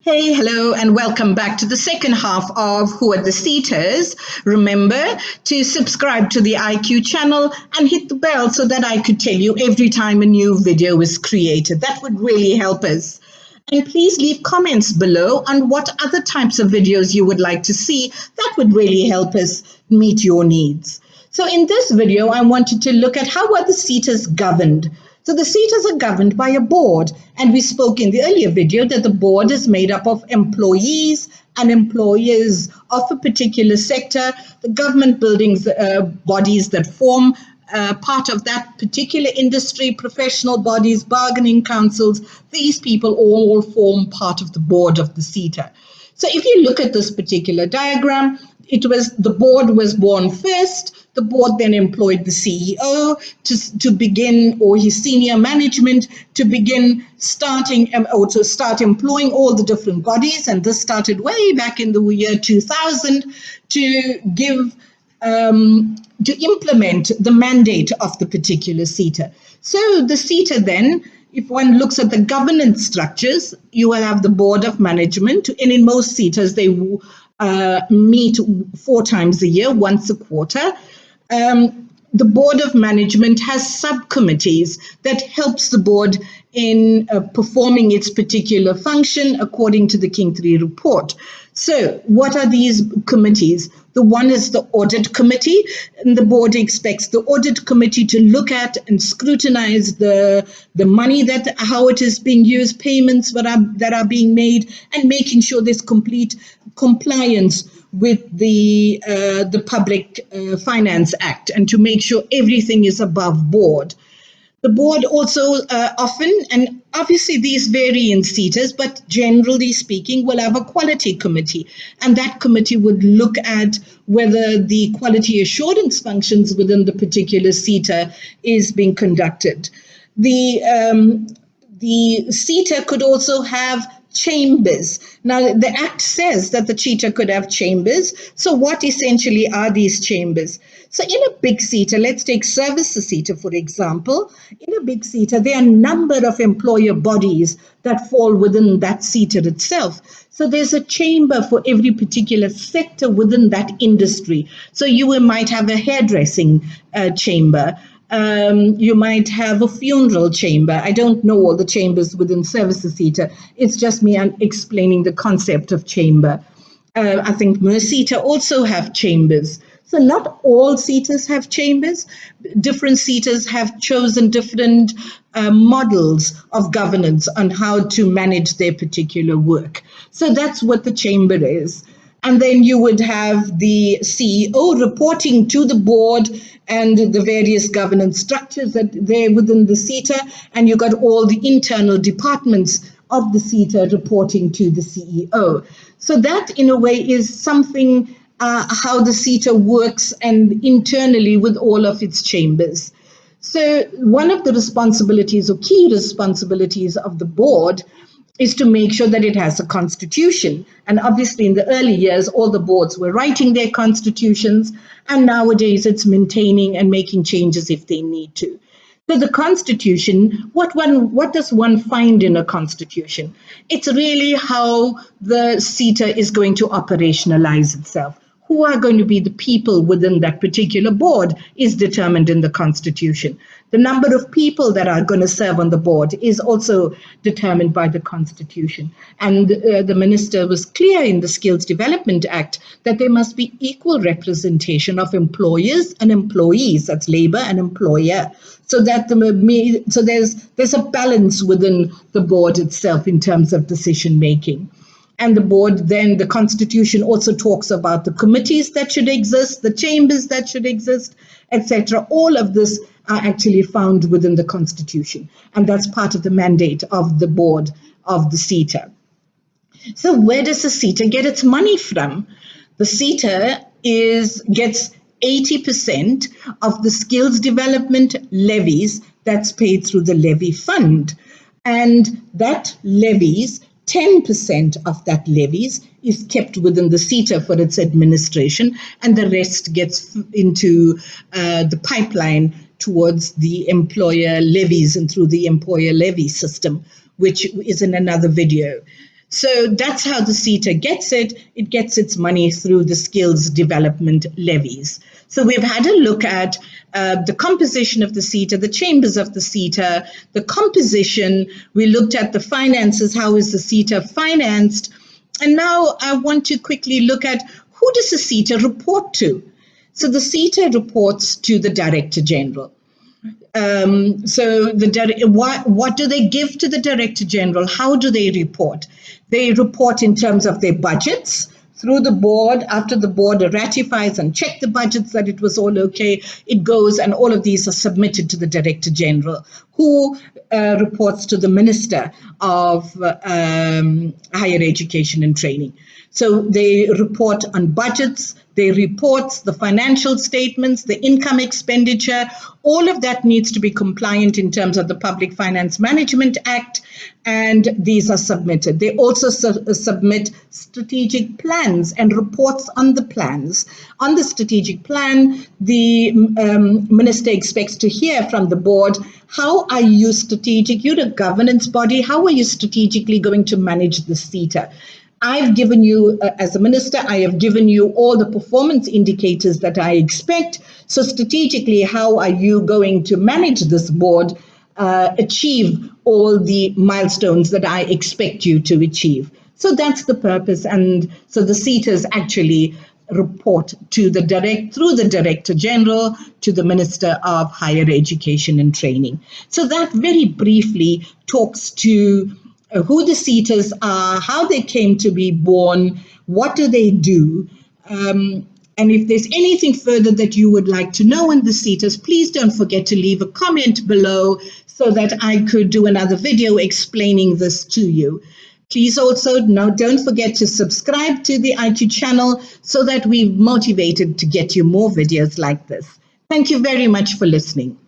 Hey, hello, and welcome back to the second half of Who Are the Seaters. Remember to subscribe to the IQ channel and hit the bell so that I could tell you every time a new video is created. That would really help us. And please leave comments below on what other types of videos you would like to see. That would really help us meet your needs. So in this video, I wanted to look at how are the seaters governed. So the seaters are governed by a board, and we spoke in the earlier video that the board is made up of employees and employers of a particular sector, the government buildings, bodies that form part of that particular industry, professional bodies, bargaining councils. These people all form part of the board of the seater. So if you look at this particular diagram, the board was born first. The board then employed the CEO to begin, or his senior management to begin starting or to start employing all the different bodies. And this started way back in the year 2000 to give to implement the mandate of the particular seater. So the seater then, if one looks at the governance structures, you will have the board of management, and in most seaters they meet 4 times a year, once a quarter. The board of management has subcommittees that helps the board in performing its particular function according to the King 3 report. So what are these committees? The one is the audit committee, and the board expects the audit committee to look at and scrutinize the money, that how it is being used, payments that are being made, and making sure there's complete compliance with the Public Finance Act, and to make sure everything is above board. The board also often, and obviously these vary in seaters, but generally speaking, will have a quality committee. And that committee would look at whether the quality assurance functions within the particular seater is being conducted. The seater could also have chambers. Now, the Act says that the seater could have chambers. So what essentially are these chambers? So in a big seater, let's take services seater, for example. In a big seater, there are a number of employer bodies that fall within that seater itself. So there's a chamber for every particular sector within that industry. So you might have a hairdressing chamber. You might have a funeral chamber. I don't know all the chambers within services seater. It's just me explaining the concept of chamber. I think Mercita also have chambers. So not all seaters have chambers. Different seaters have chosen different models of governance on how to manage their particular work. So that's what the chamber is. And then you would have the CEO reporting to the board and the various governance structures that they're within the seater. And you got all the internal departments of the seater reporting to the CEO. So that, in a way, is something how the seater works and internally with all of its chambers. So one of the responsibilities or key responsibilities of the board is to make sure that it has a constitution. And obviously in the early years, all the boards were writing their constitutions, and nowadays it's maintaining and making changes if they need to. So the constitution, what does one find in a constitution? It's really how the seater is going to operationalize itself. Who are going to be the people within that particular board is determined in the Constitution. The number of people that are going to serve on the board is also determined by the Constitution. And the minister was clear in the Skills Development Act that there must be equal representation of employers and employees, that's labor and employer, so that there's a balance within the board itself in terms of decision making. And the board, then the Constitution also talks about the committees that should exist, the chambers that should exist, etc. All of this are actually found within the Constitution. And that's part of the mandate of the board of the seater. So where does the seater get its money from? The seater gets 80% of the skills development levies that's paid through the levy fund. And that levies 10% of that levies is kept within the seater for its administration, and the rest gets into the pipeline towards the employer levies and through the employer levy system, which is in another video. So that's how the Seta gets it. It gets its money through the skills development levies. So we've had a look at the composition of the Seta, the chambers of the Seta, the composition. We looked at the finances. How is the Seta financed? And now I want to quickly look at who does the Seta report to? So the Seta reports to the Director General. What do they give to the Director General? How do they report? They report in terms of their budgets through the board. After the board ratifies and check the budgets that it was all okay, it goes and all of these are submitted to the Director General, who reports to the Minister of Higher Education and Training. So they report on budgets, they report the financial statements, the income expenditure. All of that needs to be compliant in terms of the Public Finance Management Act, and these are submitted. They also submit strategic plans and reports on the plans. On the strategic plan, the minister expects to hear from the board, how are you strategic? You're a governance body. How are you strategically going to manage the Seta? I've given you, as a minister, I have given you all the performance indicators that I expect. So strategically, how are you going to manage this board, achieve all the milestones that I expect you to achieve? So that's the purpose. And so the Setas actually report to through the Director General to the Minister of Higher Education and Training. So that very briefly talks to who the Setas are, how they came to be born, what do they do, and if there's anything further that you would like to know on the Setas, please don't forget to leave a comment below so that I could do another video explaining this to you. Please also don't forget to subscribe to the IQ channel so that we're motivated to get you more videos like this. Thank you very much for listening.